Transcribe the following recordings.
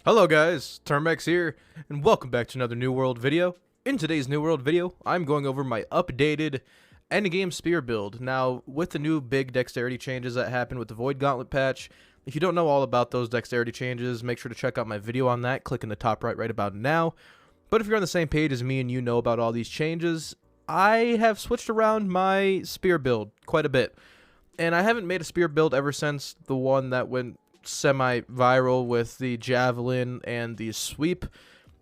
Hello guys, Termex here, and welcome back to another New World video. In today's New World video, I'm going over my updated endgame spear build. Now, with the new big dexterity changes that happened with the Void Gauntlet patch, if you don't know all about those dexterity changes, make sure to check out my video on that, click in the top right about now. But if you're on the same page as me and you know about all these changes, I have switched around my spear build quite a bit. And I haven't made a spear build ever since the one that went semi-viral with the javelin and the sweep.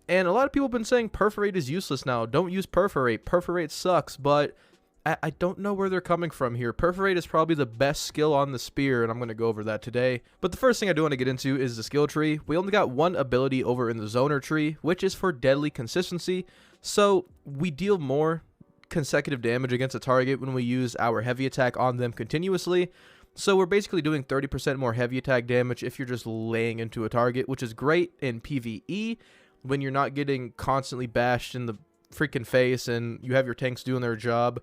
And a lot of people have been saying Perforate is useless now. Don't use Perforate. Perforate sucks, but I don't know where they're coming from here. Perforate is probably the best skill on the spear, and I'm going to go over that today. But the first thing I do want to get into is the skill tree. We only got one ability over in the zoner tree, which is for deadly consistency. So we deal more consecutive damage against a target when we use our heavy attack on them continuously. So we're basically doing 30% more heavy attack damage if you're just laying into a target, which is great in PvE when you're not getting constantly bashed in the freaking face and you have your tanks doing their job.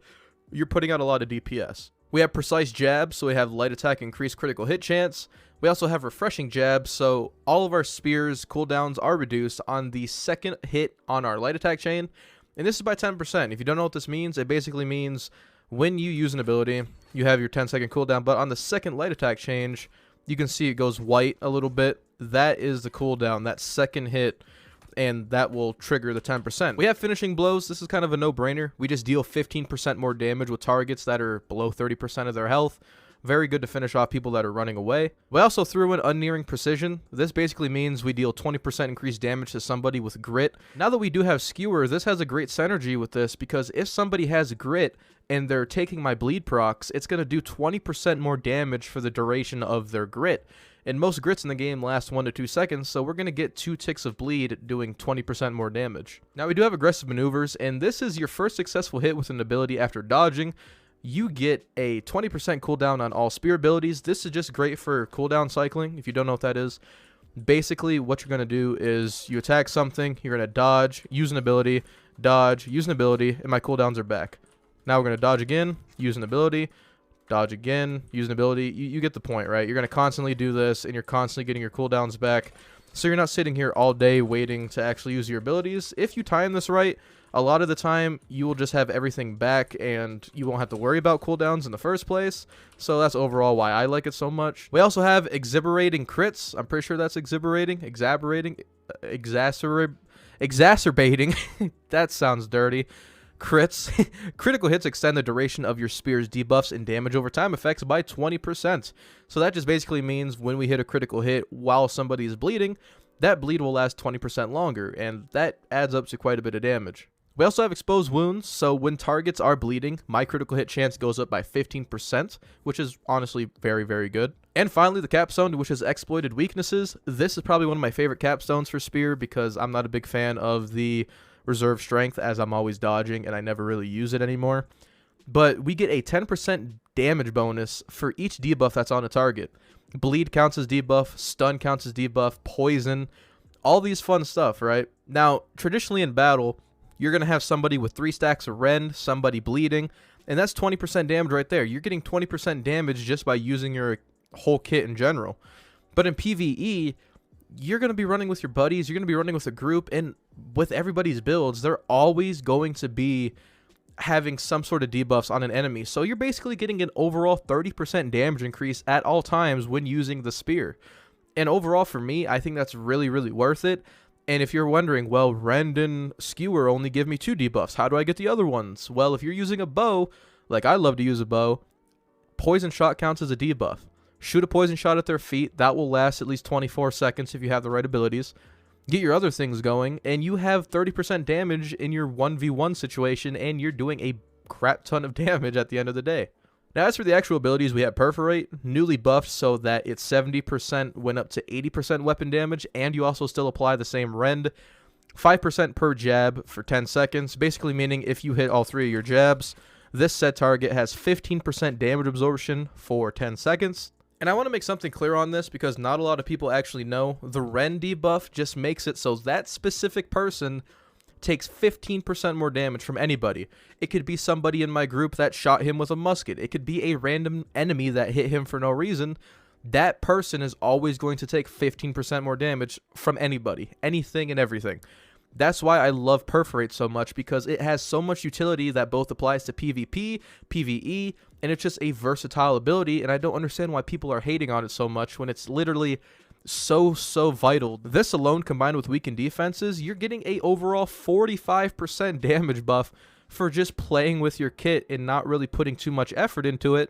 You're putting out a lot of DPS. We have precise jabs, so we have light attack increased critical hit chance. We also have refreshing jabs, so all of our spears cooldowns are reduced on the second hit on our light attack chain. And this is by 10%. If you don't know what this means, it basically means when you use an ability, you have your 10-second cooldown, but on the second light attack change, you can see it goes white a little bit. That is the cooldown, that second hit, and that will trigger the 10%. We have finishing blows. This is kind of a no-brainer. We just deal 15% more damage with targets that are below 30% of their health. Very good to finish off people that are running away. We also threw in unnearing precision. This basically means we deal 20% increased damage to somebody with grit. Now that we do have Skewer, this has a great synergy with this, because if somebody has grit and they're taking my bleed procs, it's going to do 20% more damage for the duration of their grit. And most grits in the game last 1 to 2 seconds, so we're going to get 2 ticks of bleed doing 20% more damage. Now we do have aggressive maneuvers, and this is your first successful hit with an ability after dodging. You get a 20% cooldown on all spear abilities. This is just great for cooldown cycling, if you don't know what that is. Basically, what you're going to do is you attack something, you're going to dodge, use an ability, dodge, use an ability, and my cooldowns are back. Now we're going to dodge again, use an ability, dodge again, use an ability. You get the point, right? You're going to constantly do this, and you're constantly getting your cooldowns back. So you're not sitting here all day waiting to actually use your abilities. If you time this right, a lot of the time you will just have everything back and you won't have to worry about cooldowns in the first place. So that's overall why I like it so much. We also have exhiberating crits. I'm pretty sure that's exacerbating. That sounds dirty. Crits. Critical hits extend the duration of your spear's debuffs and damage over time effects by 20%. So that just basically means when we hit a critical hit while somebody is bleeding, that bleed will last 20% longer, and that adds up to quite a bit of damage. We also have exposed wounds, so when targets are bleeding, my critical hit chance goes up by 15%, which is honestly very, very good. And finally, the capstone, which is exploited weaknesses. This is probably one of my favorite capstones for spear, because I'm not a big fan of the reserve strength, as I'm always dodging and I never really use it anymore. But we get a 10% damage bonus for each debuff that's on a target. Bleed counts as debuff, stun counts as debuff, poison, all these fun stuff, right? Now, traditionally in battle, you're going to have somebody with 3 stacks of rend, somebody bleeding, and that's 20% damage right there. You're getting 20% damage just by using your whole kit in general. But in PvE, you're going to be running with your buddies, you're going to be running with a group, and with everybody's builds, they're always going to be having some sort of debuffs on an enemy. So you're basically getting an overall 30% damage increase at all times when using the spear. And overall for me, I think that's really, really worth it. And if you're wondering, well, Rend and Skewer only give me 2 debuffs. How do I get the other ones? Well, if you're using a bow, like I love to use a bow, poison shot counts as a debuff. Shoot a poison shot at their feet. That will last at least 24 seconds if you have the right abilities. Get your other things going, and you have 30% damage in your 1v1 situation, and you're doing a crap ton of damage at the end of the day. Now, as for the actual abilities, we have Perforate, newly buffed so that it's 70% went up to 80% weapon damage, and you also still apply the same rend. 5% per jab for 10 seconds, basically meaning if you hit all 3 of your jabs, this set target has 15% damage absorption for 10 seconds. And I want to make something clear on this, because not a lot of people actually know. The Rend debuff just makes it so that specific person takes 15% more damage from anybody. It could be somebody in my group that shot him with a musket. It could be a random enemy that hit him for no reason. that person is always going to take 15% more damage from anybody, anything and everything. That's why I love Perforate so much, because it has so much utility that both applies to PvP, PvE, and it's just a versatile ability, and I don't understand why people are hating on it so much when it's literally so vital. This alone, combined with weakened defenses, you're getting a overall 45% damage buff for just playing with your kit and not really putting too much effort into it,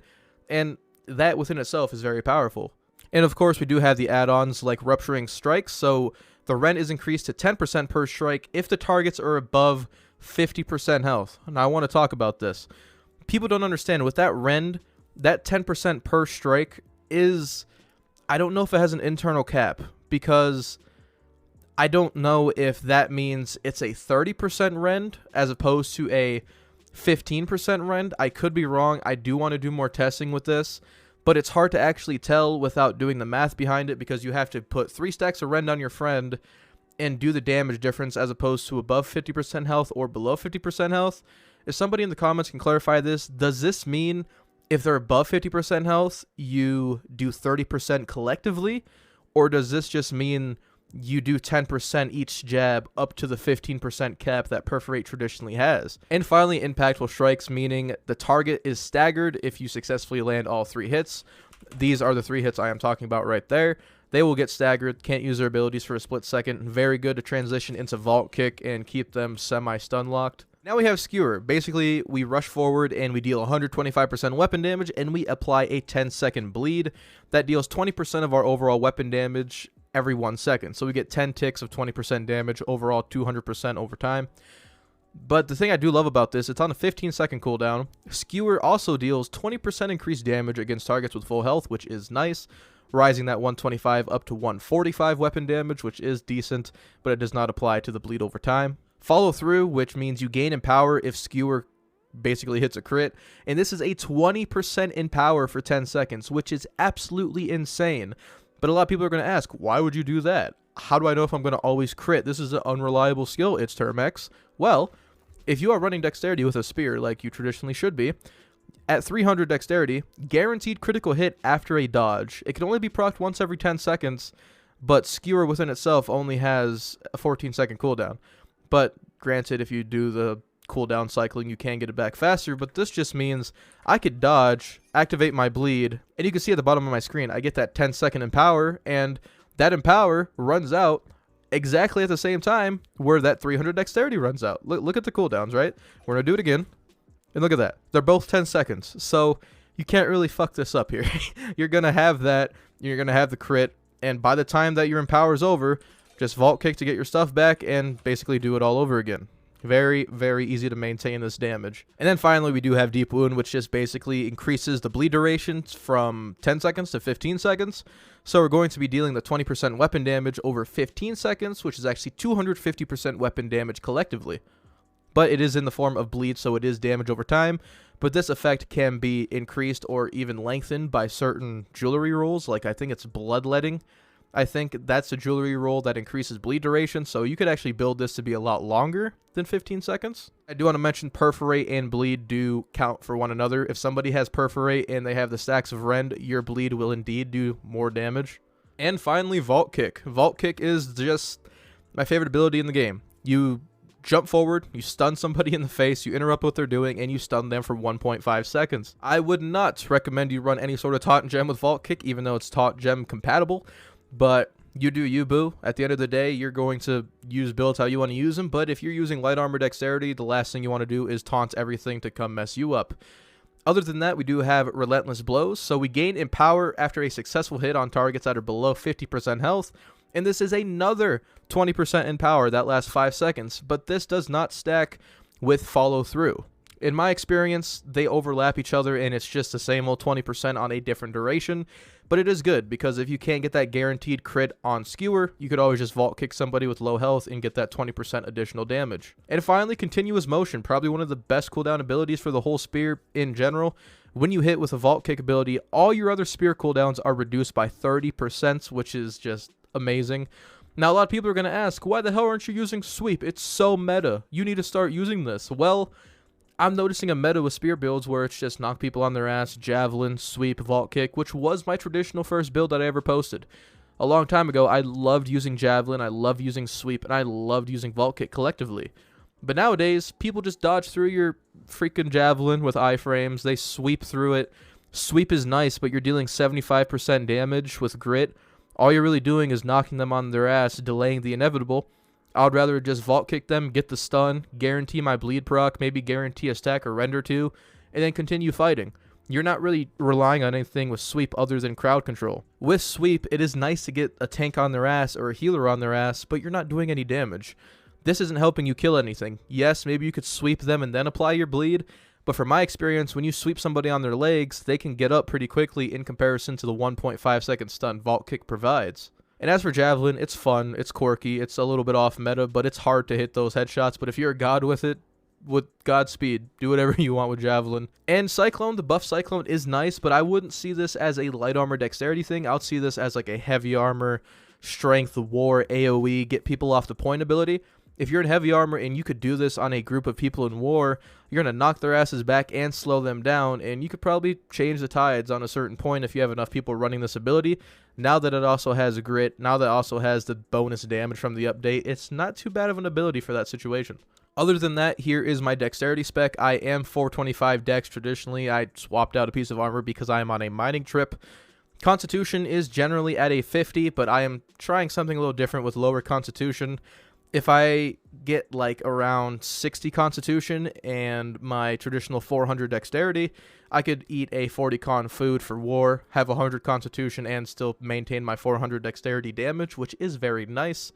and that within itself is very powerful. And of course, we do have the add-ons like Rupturing Strikes, so the rend is increased to 10% per strike if the targets are above 50% health. Now, I want to talk about this. People don't understand, with that rend, that 10% per strike is, I don't know if it has an internal cap, because I don't know if that means it's a 30% rend as opposed to a 15% rend. I could be wrong. I do want to do more testing with this, but it's hard to actually tell without doing the math behind it, because you have to put 3 stacks of rend on your friend and do the damage difference as opposed to above 50% health or below 50% health. If somebody in the comments can clarify this, does this mean if they're above 50% health, you do 30% collectively? Or does this just mean you do 10% each jab up to the 15% cap that Perforate traditionally has? And finally, impactful strikes, meaning the target is staggered if you successfully land all 3 hits. These are the 3 hits I am talking about right there. They will get staggered, can't use their abilities for a split second. Very good to transition into Vault Kick and keep them semi-stun locked. Now we have Skewer. Basically, we rush forward and we deal 125% weapon damage, and we apply a 10-second bleed. That deals 20% of our overall weapon damage every 1 second. So we get 10 ticks of 20% damage, overall 200% over time. But the thing I do love about this, it's on a 15-second cooldown. Skewer also deals 20% increased damage against targets with full health, which is nice, rising that 125 up to 145 weapon damage, which is decent, but it does not apply to the bleed over time. Follow through, which means you gain in power if Skewer basically hits a crit, and this is a 20% in power for 10 seconds, which is absolutely insane. But a lot of people are going to ask, why would you do that? How do I know if I'm going to always crit? This is an unreliable skill, it's Termex. Well, if you are running dexterity with a spear, like you traditionally should be, at 300 dexterity, guaranteed critical hit after a dodge. It can only be procced once every 10 seconds, but Skewer within itself only has a 14-second cooldown. But granted, if you do the cooldown cycling, you can get it back faster, but this just means I could dodge, activate my bleed, and you can see at the bottom of my screen, I get that 10-second empower, and that empower runs out exactly at the same time where that 300 dexterity runs out. Look at the cooldowns, right? We're going to do it again, and look at that. They're both 10 seconds, so you can't really fuck this up here. You're going to have that, you're going to have the crit, and by the time that your empower is over, just Vault Kick to get your stuff back and basically do it all over again. Very, very easy to maintain this damage. And then finally, we do have Deep Wound, which just basically increases the bleed duration from 10 seconds to 15 seconds. So we're going to be dealing the 20% weapon damage over 15 seconds, which is actually 250% weapon damage collectively. But it is in the form of bleed, so it is damage over time. But this effect can be increased or even lengthened by certain jewelry rules, like I think it's Bloodletting. I think that's a jewelry roll that increases bleed duration, so you could actually build this to be a lot longer than 15 seconds. I do want to mention Perforate and bleed do count for one another. If somebody has Perforate and they have the stacks of rend, your bleed will indeed do more damage. And finally, Vault Kick. Vault Kick is just my favorite ability in the game. You jump forward, you stun somebody in the face, you interrupt what they're doing, and you stun them for 1.5 seconds. I would not recommend you run any sort of taunt gem with Vault Kick, even though it's taunt gem compatible. But you do you, boo. At the end of the day, you're going to use builds how you want to use them. But if you're using light armor dexterity, the last thing you want to do is taunt everything to come mess you up. Other than that, we do have Relentless Blows. So we gain in power after a successful hit on targets that are below 50% health. And this is another 20% in power that lasts 5 seconds. But this does not stack with follow through. In my experience, they overlap each other, and it's just the same old 20% on a different duration. But it is good, because if you can't get that guaranteed crit on Skewer, you could always just Vault Kick somebody with low health and get that 20% additional damage. And finally, Continuous Motion, probably one of the best cooldown abilities for the whole spear in general. When you hit with a Vault Kick ability, all your other spear cooldowns are reduced by 30%, which is just amazing. Now, a lot of people are going to ask, why the hell aren't you using Sweep? It's so meta. You need to start using this. Well, I'm noticing a meta with spear builds where it's just knock people on their ass, javelin, sweep, vault kick, which was my traditional first build that I ever posted. A long time ago, I loved using javelin, I loved using sweep, and I loved using vault kick collectively. But nowadays, people just dodge through your freaking javelin with iframes. They sweep through it. Sweep is nice, but you're dealing 75% damage with grit. All you're really doing is knocking them on their ass, delaying the inevitable. I would rather just vault kick them, get the stun, guarantee my bleed proc, maybe guarantee a stack or render too, and then continue fighting. You're not really relying on anything with sweep other than crowd control. With sweep, it is nice to get a tank on their ass or a healer on their ass, but you're not doing any damage. This isn't helping you kill anything. Yes, maybe you could sweep them and then apply your bleed, but from my experience, when you sweep somebody on their legs, they can get up pretty quickly in comparison to the 1.5 second stun vault kick provides. And as for javelin, it's fun, it's quirky, it's a little bit off meta, but it's hard to hit those headshots. But if you're a god with it, with Godspeed, do whatever you want with javelin. And Cyclone, the buff Cyclone is nice, but I wouldn't see this as a light armor dexterity thing. I would see this as like a heavy armor, strength, war, AoE, get people off the point ability. If you're in heavy armor and you could do this on a group of people in war, you're going to knock their asses back and slow them down, and you could probably change the tides on a certain point if you have enough people running this ability. Now that it also has grit, now that it also has the bonus damage from the update, it's not too bad of an ability for that situation. Other than that, here is my dexterity spec. I am 425 dex traditionally. I swapped out a piece of armor because I am on a mining trip. Constitution is generally at a 50, but I am trying something a little different with lower constitution. If I get like around 60 constitution and my traditional 400 dexterity, I could eat a 40 con food for war, have 100 constitution, and still maintain my 400 dexterity damage, which is very nice.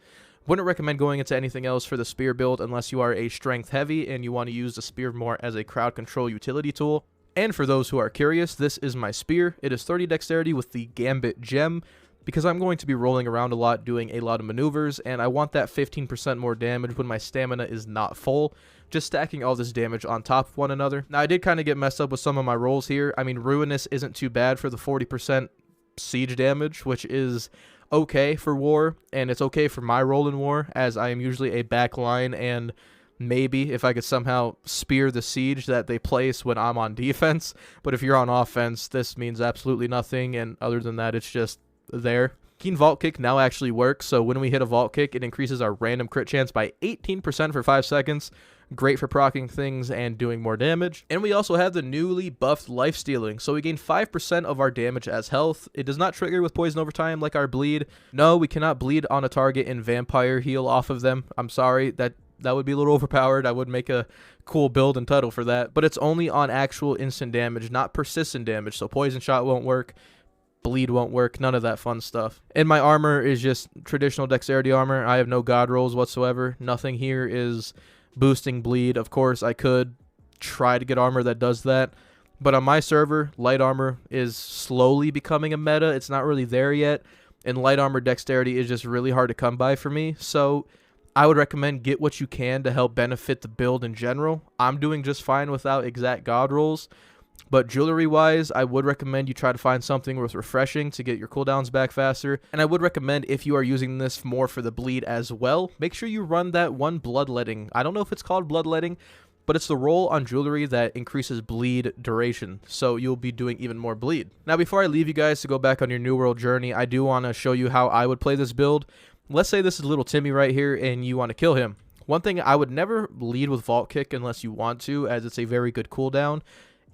Wouldn't recommend going into anything else for the spear build unless you are a strength heavy and you want to use the spear more as a crowd control utility tool. And for those who are curious, this is my spear. It is 30 dexterity with the Gambit gem, because I'm going to be rolling around a lot, doing a lot of maneuvers, and I want that 15% more damage when my stamina is not full, just stacking all this damage on top of one another. Now, I did kind of get messed up with some of my rolls here. I mean, Ruinous isn't too bad for the 40% siege damage, which is okay for war, and it's okay for my role in war, as I am usually a back line, and maybe if I could somehow spear the siege that they place when I'm on defense. But if you're on offense, this means absolutely nothing, and other than that, it's just there. Keen Vault Kick now actually works, so when we hit a Vault Kick, it increases our random crit chance by 18% for 5 seconds. Great for proccing things and doing more damage. And we also have the newly buffed Life Stealing, so we gain 5% of our damage as health. It does not trigger with poison over time like our bleed. No, we cannot bleed on a target and vampire heal off of them. I'm sorry, that would be a little overpowered. I would make a cool build and title for that, but it's only on actual instant damage, not persistent damage, so poison shot won't work. Bleed won't work, none of that fun stuff. And my armor is just traditional dexterity armor. I have no god rolls whatsoever. Nothing here is boosting bleed. Of course, I could try to get armor that does that, but on my server, light armor is slowly becoming a meta. It's not really there yet, and light armor dexterity is just really hard to come by for me, so I would recommend get what you can to help benefit the build in general. I'm doing just fine without exact god rolls, but jewelry-wise, I would recommend you try to find something with refreshing to get your cooldowns back faster. And I would recommend, if you are using this more for the bleed as well, make sure you run that one bloodletting. I don't know if it's called bloodletting, but it's the roll on jewelry that increases bleed duration, so you'll be doing even more bleed. Now, before I leave you guys to go back on your New World journey, I do want to show you how I would play this build. Let's say this is little Timmy right here, and you want to kill him. One thing, I would never lead with Vault Kick unless you want to, as it's a very good cooldown.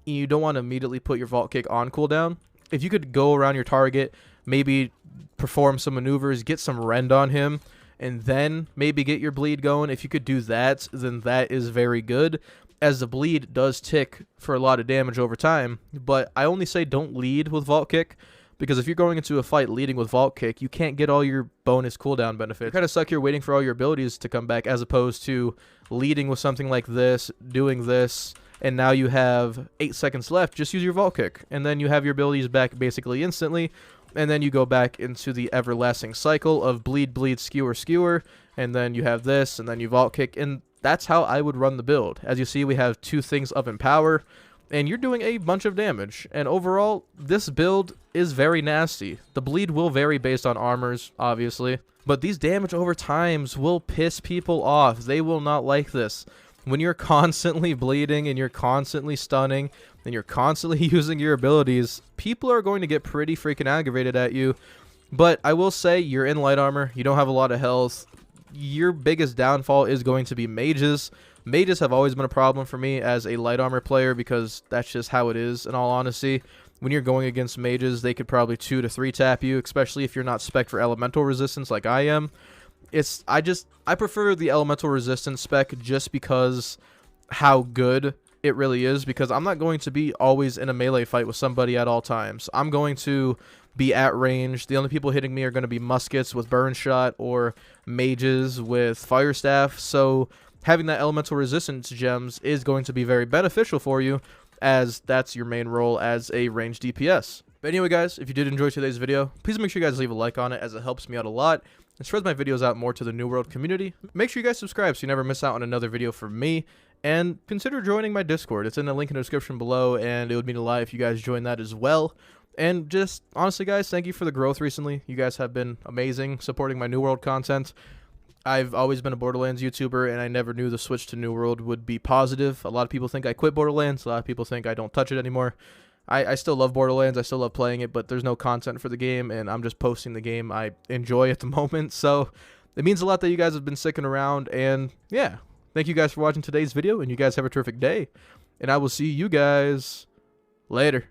You don't want to immediately put your Vault Kick on cooldown. If you could go around your target, maybe perform some maneuvers, get some rend on him, and then maybe get your bleed going. If you could do that, then that is very good, as the bleed does tick for a lot of damage over time. But I only say don't lead with Vault Kick, because if you're going into a fight leading with Vault Kick, you can't get all your bonus cooldown benefits. You kind of suck here waiting for all your abilities to come back, as opposed to leading with something like this, doing this, and now you have 8 seconds left. Just use your Vault Kick, and then you have your abilities back basically instantly, and then you go back into the everlasting cycle of bleed, bleed, skewer, skewer, and then you have this, and then you Vault Kick, and that's how I would run the build. As you see, we have 2 things of Empower, and you're doing a bunch of damage, and overall, this build is very nasty. The bleed will vary based on armors, obviously, but these damage over times will piss people off. They will not like this. when you're constantly bleeding and you're constantly stunning and you're constantly using your abilities, people are going to get pretty freaking aggravated at you. But I will say, you're in light armor, you don't have a lot of health. Your biggest downfall is going to be mages. Mages have always been a problem for me as a light armor player because that's just how it is, in all honesty. When you're going against mages, they could probably 2 to 3 tap you, especially if you're not spec for elemental resistance like I am. I prefer the elemental resistance spec just because how good it really is, because I'm not going to be always in a melee fight with somebody at all times. I'm going to be at range. The only people hitting me are going to be muskets with burn shot or mages with fire staff. So having that elemental resistance gems is going to be very beneficial for you, as that's your main role as a ranged DPS. But anyway, guys, if you did enjoy today's video, please make sure you guys leave a like on it, as it helps me out a lot and spreads my videos out more to the New World community. Make sure you guys subscribe so you never miss out on another video from me, and consider joining my Discord. It's in the link in the description below, and it would mean a lot if you guys join that as well. And just, honestly, guys, thank you for the growth recently. You guys have been amazing supporting my New World content. I've always been a Borderlands YouTuber, and I never knew the switch to New World would be positive. A lot of people think I quit Borderlands. A lot of people think I don't touch it anymore. I still love Borderlands. I still love playing it, but there's no content for the game, and I'm just posting the game I enjoy at the moment. So it means a lot that you guys have been sticking around, and yeah, thank you guys for watching today's video, and you guys have a terrific day, and I will see you guys later.